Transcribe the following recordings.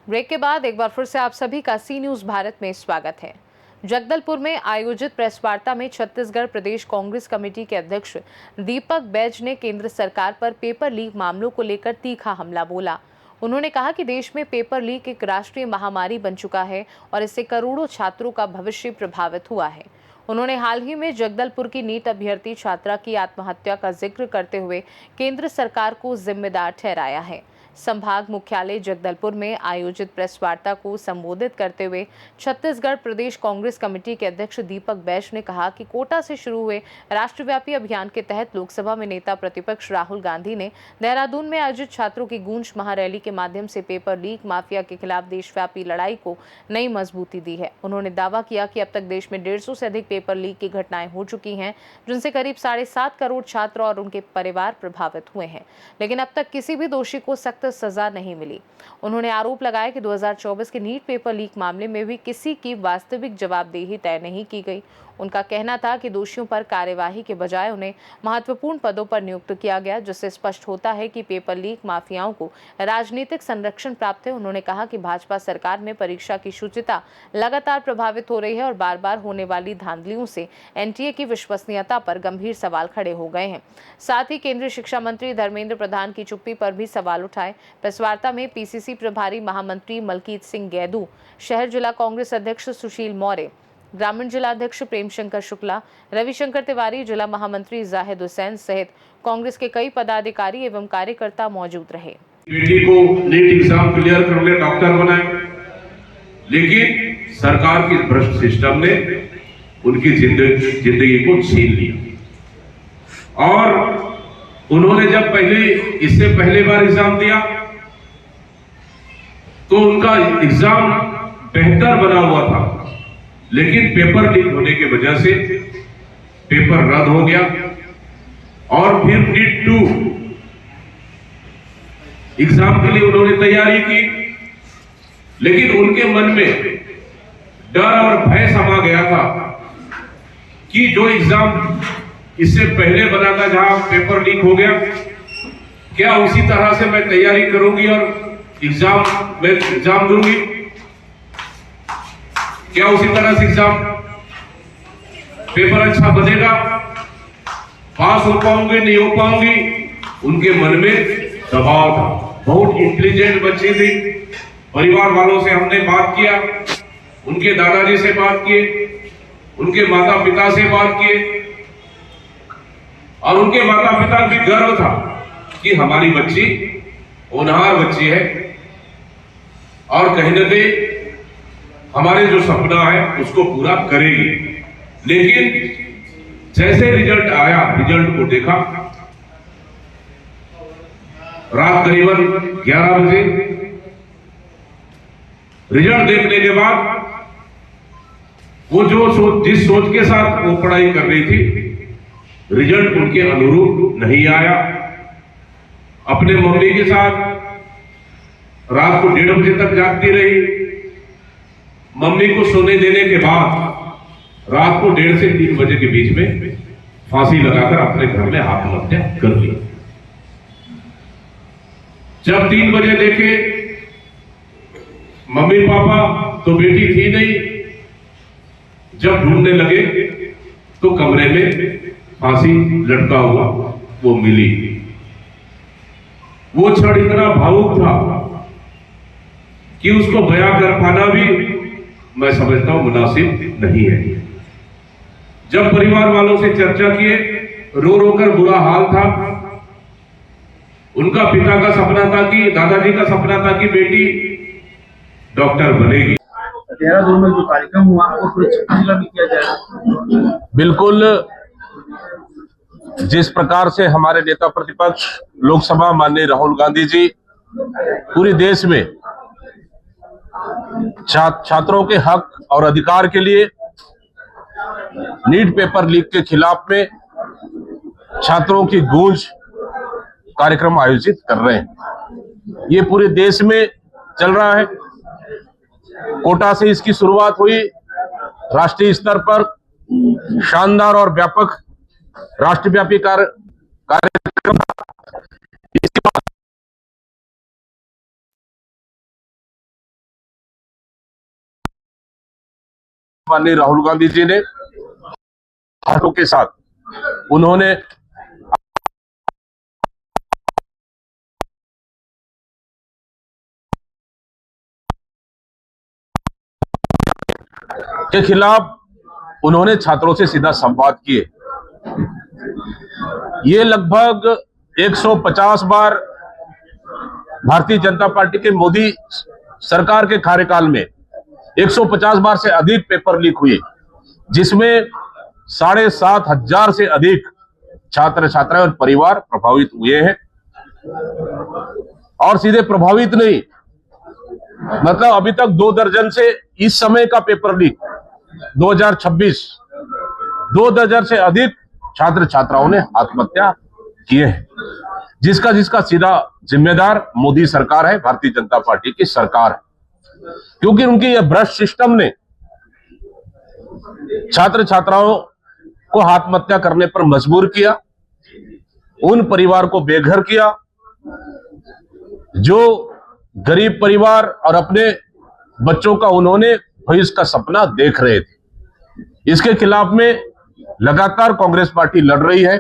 Break के बाद एक बार फिर से आप सभी का सी न्यूज भारत में स्वागत है। जगदलपुर में आयोजित प्रेस वार्ता में छत्तीसगढ़ प्रदेश कांग्रेस कमेटी के अध्यक्ष दीपक बैज ने केंद्र सरकार पर पेपर लीक मामलों को लेकर तीखा हमला बोला। उन्होंने कहा कि देश में पेपर लीक एक राष्ट्रीय महामारी बन चुका है और इससे करोड़ों छात्रों का भविष्य प्रभावित हुआ है। उन्होंने हाल ही में जगदलपुर की नीट अभ्यर्थी छात्रा की आत्महत्या का जिक्र करते हुए केंद्र सरकार को जिम्मेदार ठहराया है। संभाग मुख्यालय जगदलपुर में आयोजित प्रेस वार्ता को संबोधित करते हुए छत्तीसगढ़ प्रदेश कांग्रेस कमेटी के अध्यक्ष दीपक बैज ने कहा कि कोटा से शुरू हुए राष्ट्रव्यापी अभियान के तहत लोकसभा में नेता प्रतिपक्ष राहुल गांधी ने देहरादून में आयोजित छात्रों की गूंज महारैली के माध्यम से पेपर लीक माफिया के खिलाफ देशव्यापी लड़ाई को नई मजबूती दी है। उन्होंने दावा किया कि अब तक देश में 150 से अधिक पेपर लीक की घटनाएं हो चुकी हैं, जिनसे करीब 7.5 करोड़ छात्र और उनके परिवार प्रभावित हुए हैं, लेकिन अब तक किसी भी दोषी को सख्त सजा नहीं मिली। उन्होंने आरोप लगाया कि 2024 के नीट पेपर लीक मामले में भी किसी की वास्तविक जवाबदेही तय नहीं की गई। उनका कहना था कि दोषियों पर कार्यवाही के बजाय उन्हें महत्वपूर्ण पदों पर नियुक्त किया गया, जिससे स्पष्ट होता है कि पेपर लीक माफियाओं को राजनीतिक संरक्षण प्राप्त है। उन्होंने कहा कि भाजपा सरकार में परीक्षा की शुचिता लगातार प्रभावित हो रही है और बार बार होने वाली धांधलियों से एनटीए की विश्वसनीयता पर गंभीर सवाल खड़े हो गए हैं। साथ ही केंद्रीय शिक्षा मंत्री धर्मेंद्र प्रधान की चुप्पी पर भी सवाल उठाए। प्रेस वार्ता में पीसीसी प्रभारी महामंत्री मलकीत सिंह गैदू, शहर जिला कांग्रेस अध्यक्ष सुशील मौर्य, ग्रामीण जिला अध्यक्ष प्रेमशंकर शुक्ला, रविशंकर तिवारी, जिला महामंत्री जाहिद हुसैन सहित कांग्रेस के कई पदाधिकारी एवं कार्यकर्ता मौजूद रहे। बेटी को नीट एग्जाम क्लियर कर ले डॉक्टर बनाए, लेकिन सरकार की भ्रष्ट सिस्टम ने उनकी जिंदगी को छीन लिया। और उन्होंने जब इससे पहले बार एग्जाम दिया तो उनका एग्जाम बेहतर बना हुआ था, लेकिन पेपर लीक होने की वजह से पेपर रद्द हो गया। और फिर नीट 2 एग्जाम के लिए उन्होंने तैयारी की, लेकिन उनके मन में डर और भय समा गया था कि जो एग्जाम इससे पहले बना था, जहां पेपर लीक हो गया, क्या उसी तरह से मैं तैयारी करूंगी और एग्जाम दूंगी? क्या उसी तरह से एग्जाम पेपर अच्छा बनेगा? पास हो पाऊंगी, नहीं हो पाऊंगी? उनके मन में दबाव था। बहुत इंटेलिजेंट बच्ची थी। परिवार वालों से हमने बात किया, उनके दादाजी से बात किए, उनके माता पिता से बात किए, और उनके माता पिता भी गर्व था कि हमारी बच्ची होनहार बच्ची है और कहीं न कहीं हमारे जो सपना है उसको पूरा करेगी। लेकिन जैसे रिजल्ट आया, रिजल्ट को देखा, रात करीबन 11 बजे रिजल्ट देखने के बाद वो जिस सोच के साथ वो पढ़ाई कर रही थी, रिजल्ट उनके अनुरूप नहीं आया। अपने मम्मी के साथ रात को 1:30 बजे तक जागती रही। मम्मी को सोने देने के बाद रात को 1:30 से 3 बजे के बीच में फांसी लगाकर अपने घर में आत्महत्या कर ली। जब 3 बजे देखे मम्मी पापा तो बेटी थी नहीं। जब ढूंढने लगे तो कमरे में फांसी लटका हुआ वो मिली। वो क्षण इतना भावुक था कि उसको बयां कर पाना भी मैं समझता हूं मुनासिब नहीं है। जब परिवार वालों से चर्चा किए, रो रो कर बुरा हाल था। उनका पिता का सपना था कि, दादाजी का सपना था कि बेटी डॉक्टर बनेगी। देहरादून में जो कार्यक्रम हुआ वो पूरे जिला में किया जाएगा। बिल्कुल, जिस प्रकार से हमारे नेता प्रतिपक्ष लोकसभा माननीय राहुल गांधी जी पूरे देश में छात्रों के हक और अधिकार के लिए नीट पेपर लीक के खिलाफ में छात्रों की गूंज कार्यक्रम आयोजित कर रहे हैं। ये पूरे देश में चल रहा है। कोटा से इसकी शुरुआत हुई। राष्ट्रीय स्तर पर शानदार और व्यापक राष्ट्रव्यापी कार्यक्रम। इसके बाद माननीय राहुल गांधी जी ने हाथों के साथ उन्होंने के खिलाफ उन्होंने छात्रों से सीधा संवाद किए। ये लगभग 150 बार भारतीय जनता पार्टी के मोदी सरकार के कार्यकाल में 150 बार से अधिक पेपर लीक हुए, जिसमें 7,500 से अधिक छात्र छात्राएं और परिवार प्रभावित हुए हैं। और सीधे प्रभावित नहीं, मतलब अभी तक 2 दर्जन से इस समय का पेपर लीक 2026 2 दर्जन से अधिक छात्र छात्राओं ने आत्महत्या किए हैं, जिसका सीधा जिम्मेदार मोदी सरकार है, भारतीय जनता पार्टी की सरकार है। क्योंकि उनकी यह भ्रष्ट सिस्टम ने छात्र छात्राओं को आत्महत्या करने पर मजबूर किया, उन परिवार को बेघर किया जो गरीब परिवार और अपने बच्चों का उन्होंने भविष्य का सपना देख रहे थे। इसके खिलाफ में लगातार कांग्रेस पार्टी लड़ रही है।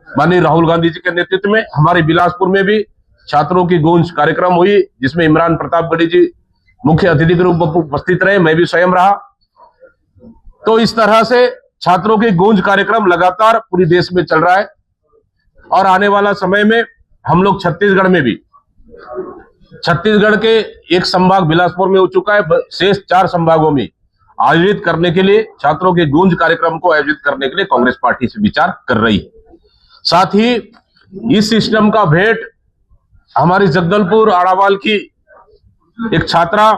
माननीय राहुल गांधी जी के नेतृत्व में हमारे बिलासपुर में भी छात्रों की गूंज कार्यक्रम हुई, जिसमें इमरान प्रतापगढ़ी जी मुख्य अतिथि के रूप में उपस्थित रहे, मैं भी स्वयं रहा। तो इस तरह से छात्रों की गूंज कार्यक्रम लगातार पूरी देश में चल रहा है। और आने वाला समय में हम लोग छत्तीसगढ़ में भी, छत्तीसगढ़ के एक संभाग बिलासपुर में हो चुका है, शेष 4 संभागों में आयोजित करने के लिए, छात्रों के गूंज कार्यक्रम को आयोजित करने के लिए कांग्रेस पार्टी से विचार कर रही है। साथ ही इस सिस्टम का भेंट हमारी जगदलपुर आड़ावाल की एक छात्रा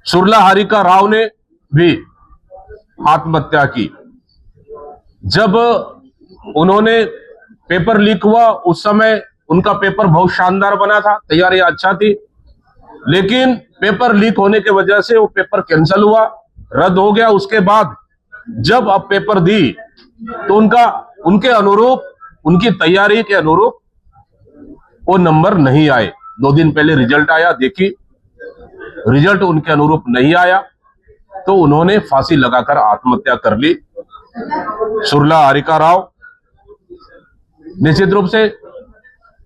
सुरला हारिका राव ने भी आत्महत्या की। जब उन्होंने पेपर लीक हुआ उस समय उनका पेपर बहुत शानदार बना था, तैयारी अच्छा थी, लेकिन पेपर लीक होने की वजह से वो पेपर कैंसिल हुआ, रद्द हो गया। उसके बाद जब अब पेपर दी तो उनके अनुरूप, उनकी तैयारी के अनुरूप वो नंबर नहीं आए। 2 दिन पहले रिजल्ट आया, देखी रिजल्ट उनके अनुरूप नहीं आया तो उन्होंने फांसी लगाकर आत्महत्या कर ली। सुरला हारिका राव, निश्चित रूप से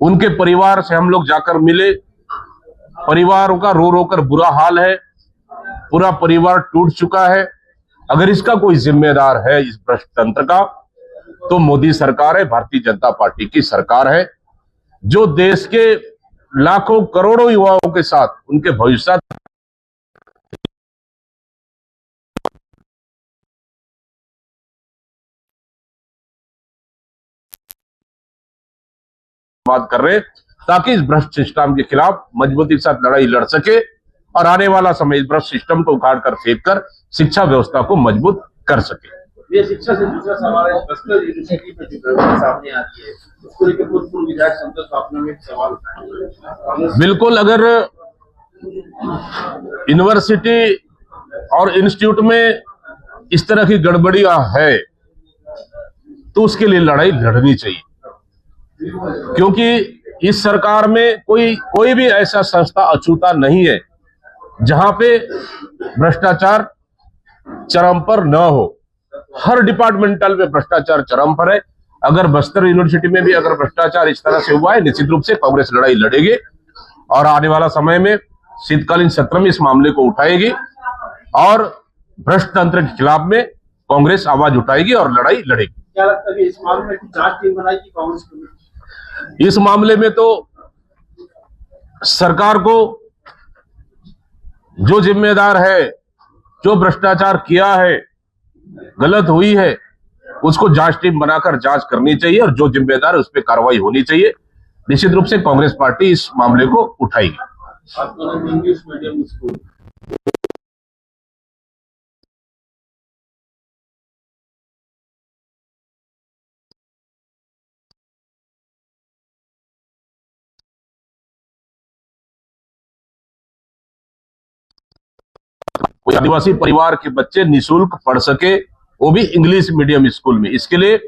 उनके परिवार से हम लोग जाकर मिले, परिवारों का रो रो कर बुरा हाल है, पूरा परिवार टूट चुका है। अगर इसका कोई जिम्मेदार है इस भ्रष्ट तंत्र का, तो मोदी सरकार है, भारतीय जनता पार्टी की सरकार है, जो देश के लाखों करोड़ों युवाओं के साथ उनके भविष्य बात कर रहे हैं, ताकि इस भ्रष्ट सिस्टम के खिलाफ मजबूती के साथ लड़ाई लड़ सके और आने वाला समय इस भ्रष्ट सिस्टम को उखाड़ कर फेंक कर शिक्षा व्यवस्था को मजबूत कर सके। ये शिक्षा से दूसरा सवाल है, बस्तर यूनिवर्सिटी पे जो घटना सामने आती है उसको लेकर पूर्व विधायक संतोष पापना में एक सवाल उठाया। बिल्कुल, अगर यूनिवर्सिटी और इंस्टीट्यूट में इस तरह की गड़बड़ियां है तो उसके लिए लड़ाई लड़नी चाहिए, क्योंकि इस सरकार में कोई भी ऐसा संस्था अछूता नहीं है जहां पे भ्रष्टाचार चरम पर न हो। हर डिपार्टमेंटल में भ्रष्टाचार चरम पर है। अगर बस्तर यूनिवर्सिटी में भी अगर भ्रष्टाचार इस तरह से हुआ है, निश्चित रूप से कांग्रेस लड़ाई लड़ेगी और आने वाला समय में शीतकालीन सत्र में इस मामले को उठाएगी और भ्रष्ट तंत्र के खिलाफ में कांग्रेस आवाज उठाएगी और लड़ाई लड़ेगी। क्या लगता है कि इस मामले में जांच टीम बनाएगी कांग्रेस कमेटी? इस मामले में तो सरकार को जो जिम्मेदार है, जो भ्रष्टाचार किया है, गलत हुई है, उसको जांच टीम बनाकर जांच करनी चाहिए और जो जिम्मेदार है उस पर कार्रवाई होनी चाहिए। निश्चित रूप से कांग्रेस पार्टी इस मामले को उठाएगी। इंग्लिश मीडियम स्कूल कोई आदिवासी परिवार के बच्चे निःशुल्क पढ़ सके, वो भी इंग्लिश मीडियम स्कूल में। इसके लिए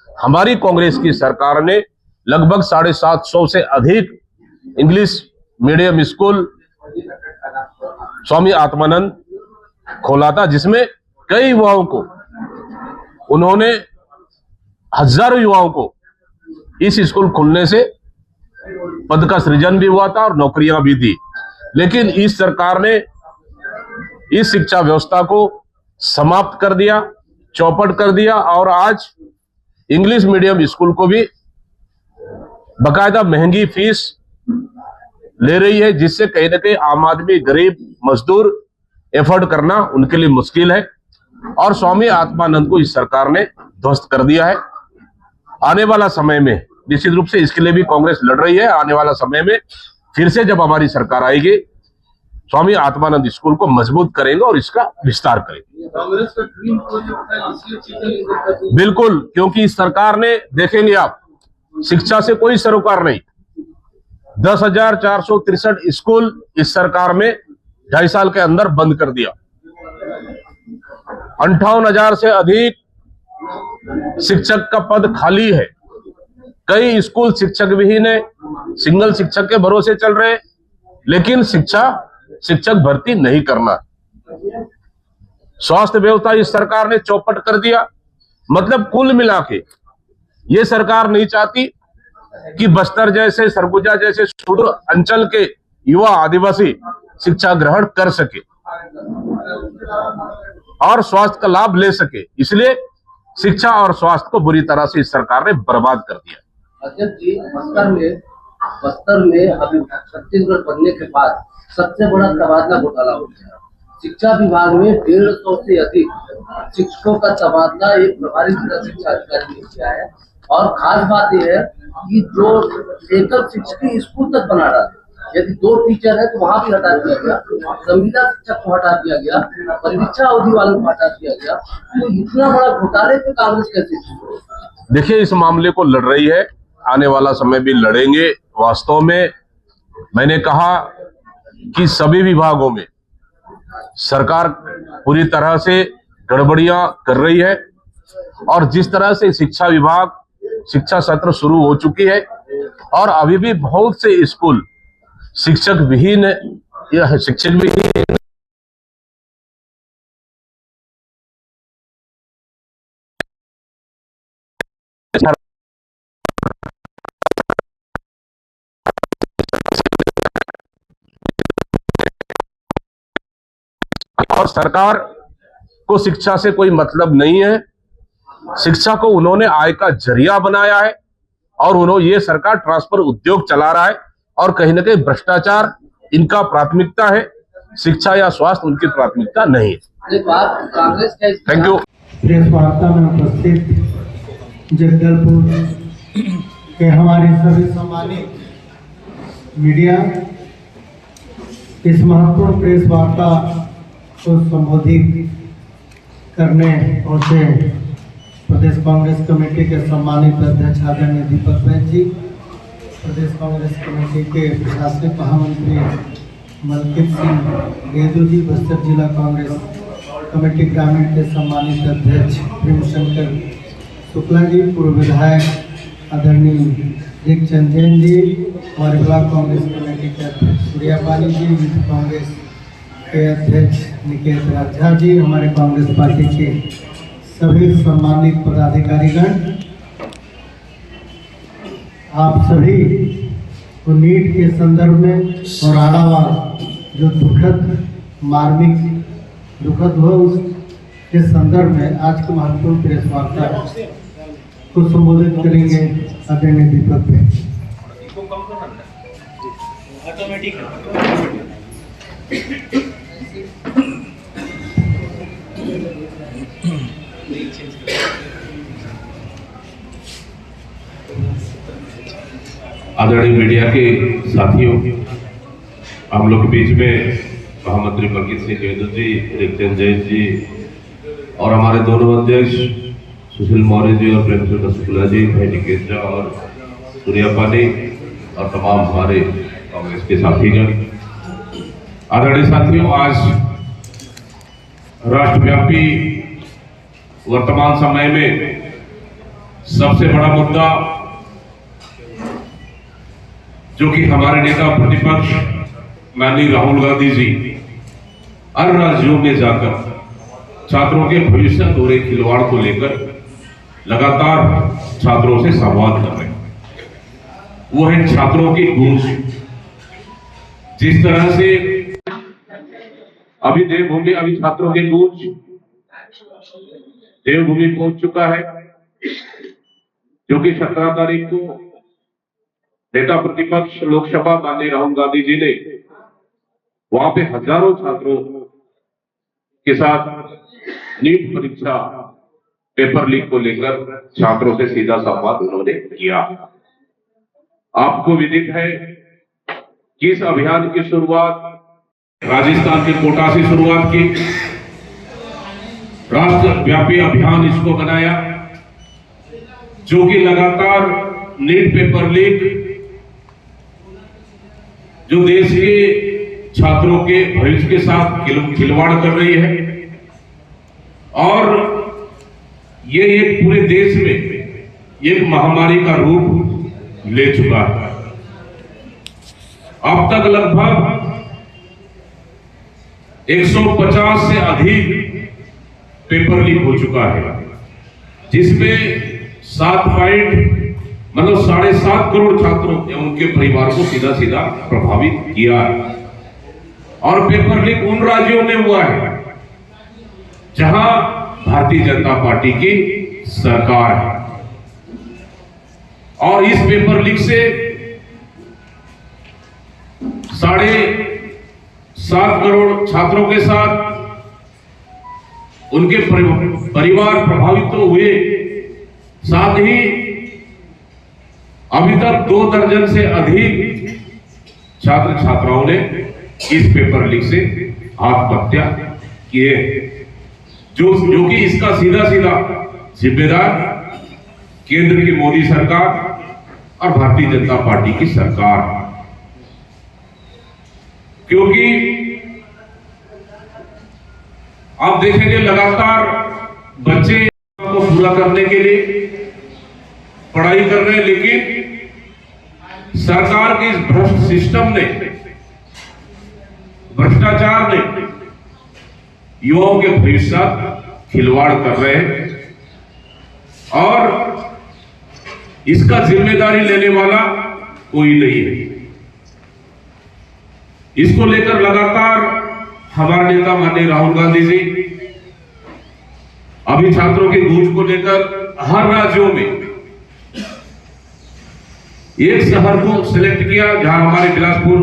हमारी कांग्रेस की सरकार ने लगभग 750 से अधिक English medium school Swami Atmanand खोला था, जिसमें कई युवाओं को, उन्होंने हजारों युवाओं को इस स्कूल खुलने से पद का सृजन भी हुआ था और नौकरियां भी दी। लेकिन इस सरकार ने इस शिक्षा व्यवस्था को समाप्त कर दिया, चौपट कर दिया और आज इंग्लिश मीडियम स्कूल को भी बकायदा महंगी फीस ले रही है, जिससे कहीं ना कहीं आम आदमी, गरीब मजदूर एफोर्ड करना उनके लिए मुश्किल है। और स्वामी आत्मानंद को इस सरकार ने ध्वस्त कर दिया है। आने वाला समय में निश्चित रूप से इसके लिए भी कांग्रेस लड़ रही है। आने वाला समय में फिर से जब हमारी सरकार आएगी, स्वामी आत्मानंद स्कूल को मजबूत करेंगे और इसका विस्तार करेंगे। कांग्रेस का ड्रीम प्रोजेक्ट है, इसलिए चीजें बिल्कुल, क्योंकि इस सरकार ने, देखेंगे आप, शिक्षा से कोई सरोकार नहीं। 10,463 स्कूल इस सरकार में 2.5 साल के अंदर बंद कर दिया। 58,000 से अधिक शिक्षक का पद खाली है। कई स्कूल शिक्षक विहीन है, सिंगल शिक्षक के भरोसे चल रहे हैं, लेकिन शिक्षक भर्ती नहीं करना। स्वास्थ्य व्यवस्था इस सरकार ने चौपट कर दिया। मतलब कुल मिला के ये सरकार नहीं चाहती कि बस्तर जैसे, सरगुजा जैसे सुदूर अंचल के युवा आदिवासी शिक्षा ग्रहण कर सके और स्वास्थ्य का लाभ ले सके। इसलिए शिक्षा और स्वास्थ्य को बुरी तरह से इस सरकार ने बर्बाद कर दिया। अध्यक्ष जी, बस्तर में अभी छत्तीसगढ़ बनने के बाद सबसे बड़ा तबादला घोटाला हो गया। शिक्षा विभाग में 150 से अधिक शिक्षकों का तबादला एक प्रभारी जिला शिक्षा अधिकारी ने किया है। और खास बात यह है कि जो एकल शिक्षक स्कूल तक बना रहा है, यदि 2 टीचर है तो वहां भी हटा दिया गया, संविदा शिक्षक को हटा दिया गया, परीक्षा अवधि वालों को हटा दिया गया। तो इतना बड़ा घोटाले पे कांग्रेस कैसे? देखिए, इस मामले को लड़ रही है, आने वाला समय भी लड़ेंगे। वास्तव में मैंने कहा कि सभी विभागों में सरकार पूरी तरह से गड़बड़ियां कर रही है और जिस तरह से शिक्षा सत्र शुरू हो चुकी है और अभी भी बहुत से स्कूल शिक्षक विहीन या शिक्षक विहीन और सरकार को शिक्षा से कोई मतलब नहीं है। शिक्षा को उन्होंने आय का जरिया बनाया है और ये सरकार ट्रांसफर उद्योग चला रहा है और कहीं ना कहीं भ्रष्टाचार इनका प्राथमिकता है, शिक्षा या स्वास्थ्य उनकी प्राथमिकता नहीं है। Thank you. प्रेस वार्ता में उपस्थित जगदलपुर के हमारे सभी सम्मानित मीडिया, इस महत्वपूर्ण प्रेस वार्ता को संबोधित करने पहुंचे प्रदेश कांग्रेस कमेटी के सम्मानित अध्यक्ष आदरणीय दीपक बैज जी, प्रदेश कांग्रेस कमेटी के प्रशासनिक महामंत्री मलकित सिंह गेदू जी, बस्तर जिला कांग्रेस कमेटी ग्रामीण के सम्मानित अध्यक्ष प्रेम शंकर शुक्ला जी, पूर्व विधायक आदरणीय रिक चंदेन जी, हमारे ब्लॉक कांग्रेस कमेटी के अध्यक्ष सूर्यापाली जी, यूथ कांग्रेस के अध्यक्ष निकेत राजा जी, हमारे कांग्रेस पार्टी के सभी सम्मानित पदाधिकारीगण, आप सभी को नीट के संदर्भ में और आड़ावार जो दुखद हुआ उसके संदर्भ में आज के महत्वपूर्ण प्रेस वार्ता को संबोधित करेंगे आदरणीय दीपक भाई। आदरणीय मीडिया के साथियों, हम लोग के बीच में महामंत्री मलकित सिंह गेदू जी, रिक्चंद जैन जी और हमारे दोनों अध्यक्ष सुशील मौर्य जी और प्रेम शंकर शुक्ला जी, भाई निकेत झा और सूर्यापाली और तमाम हमारे कांग्रेस के साथीगण। आदरणीय साथियों, आज राष्ट्रव्यापी वर्तमान समय में सबसे बड़ा मुद्दा जो कि हमारे नेता प्रतिपक्ष माननीय राहुल गांधी जी अन्य राज्यों में जाकर छात्रों के भविष्य हो रहे खिलवाड़ को लेकर लगातार छात्रों से संवाद कर रहे हैं। वो है छात्रों की गूंज। जिस तरह से अभी देवभूमि अभी छात्रों की गूंज देवभूमि पहुंच चुका है, जो कि 17 तारीख को नेता प्रतिपक्ष लोकसभा माननीय राहुल गांधी जी ने वहां पे हजारों छात्रों के साथ नीट परीक्षा पेपर लीक को लेकर छात्रों से सीधा संवाद उन्होंने किया। आपको विदित है कि इस अभियान की शुरुआत राजस्थान के कोटा से शुरुआत की, राष्ट्रव्यापी अभियान इसको बनाया, जो कि लगातार नीट पेपर लीक जो देश के छात्रों के भविष्य के साथ खिलवाड़ कर रही है और ये एक पूरे देश में एक महामारी का रूप ले चुका है। अब तक लगभग 150 से अधिक पेपर लीक हो चुका है, जिसमें 7.7 करोड़ छात्रों एवं उनके परिवार को सीधा सीधा प्रभावित किया है। और पेपर लीक उन राज्यों में हुआ है जहां भारतीय जनता पार्टी की सरकार है, और इस पेपर लीक से 7.5 करोड़ छात्रों के साथ उनके परिवार प्रभावित तो हुए, साथ ही अभी तक 2 दर्जन से अधिक छात्र छात्राओं ने इस पेपर लीक से आत्महत्या किए, जो कि इसका सीधा सीधा जिम्मेदार केंद्र की मोदी सरकार और भारतीय जनता पार्टी की सरकार है। क्योंकि आप देखेंगे लगातार बच्चे को पूरा करने के लिए पढ़ाई कर रहे हैं, लेकिन सरकार के इस भ्रष्ट सिस्टम ने, भ्रष्टाचार ने युवाओं के भविष्य खिलवाड़ कर रहे हैं, और इसका जिम्मेदारी लेने वाला कोई नहीं है। इसको लेकर लगातार हमारे नेता माननीय राहुल गांधी जी अभी छात्रों की गूंज को लेकर हर राज्यों में एक शहर को सिलेक्ट किया, जहां हमारे बिलासपुर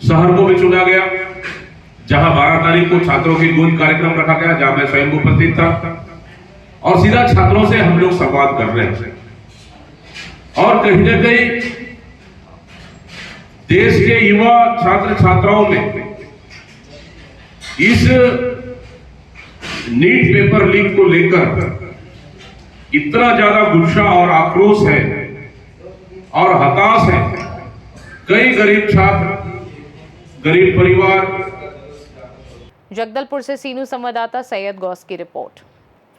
शहर को भी चुना गया, जहां 12 तारीख को छात्रों की गूंज कार्यक्रम रखा गया, जहां मैं स्वयं उपस्थित था, और सीधा छात्रों से हम लोग संवाद कर रहे हैं। और कहीं ना कहीं देश के युवा छात्र छात्राओं में इस नीट पेपर लीक को लेकर इतना ज्यादा गुस्सा और आक्रोश है और हताश है। कई गरीब छात्र, गरीब परिवार। जगदलपुर से सीनू संवाददाता सैयद गौस की रिपोर्ट।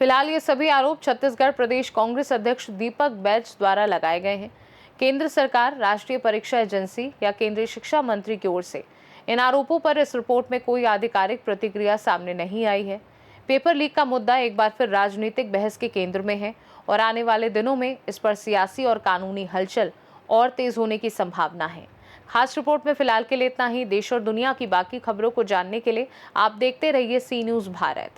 फिलहाल ये सभी आरोप छत्तीसगढ़ प्रदेश कांग्रेस अध्यक्ष दीपक बैज द्वारा लगाए गए हैं। केंद्र सरकार, राष्ट्रीय परीक्षा एजेंसी या केंद्रीय शिक्षा मंत्री की ओर से इन आरोपों पर इस रिपोर्ट में कोई आधिकारिक प्रतिक्रिया सामने नहीं आई है। पेपर लीक का मुद्दा एक बार फिर राजनीतिक बहस के केंद्र में है और आने वाले दिनों में इस पर सियासी और कानूनी हलचल और तेज होने की संभावना है। खास रिपोर्ट में फिलहाल के लिए इतना ही। देश और दुनिया की बाकी खबरों को जानने के लिए आप देखते रहिए सी न्यूज़ भारत।